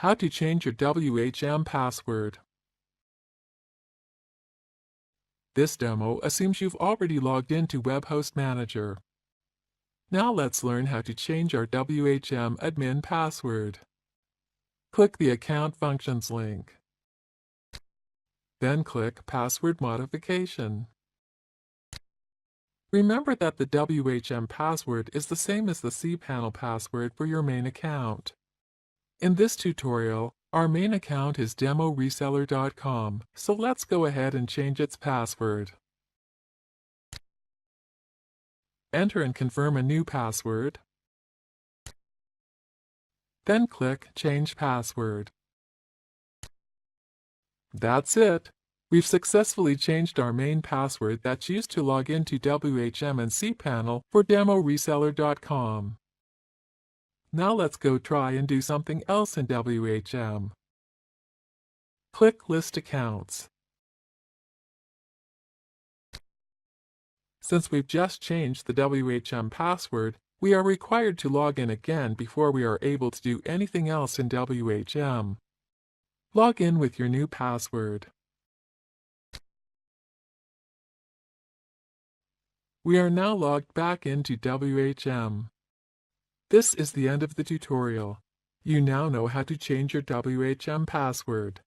How to change your WHM password. This demo assumes you've already logged into WebHost Manager. Now let's learn how to change our WHM admin password. Click the Account Functions link. Then click Password Modification. Remember that the WHM password is the same as the cPanel password for your main account. In this tutorial, our main account is demoreseller.com, so let's go ahead and change its password. Enter and confirm a new password. Then click Change Password. That's it! We've successfully changed our main password that's used to log into WHM and cPanel for demoreseller.com. Now let's go try and do something else in WHM. Click List Accounts. Since we've just changed the WHM password, we are required to log in again before we are able to do anything else in WHM. Log in with your new password. We are now logged back into WHM. This is the end of the tutorial. You now know how to change your WHM password.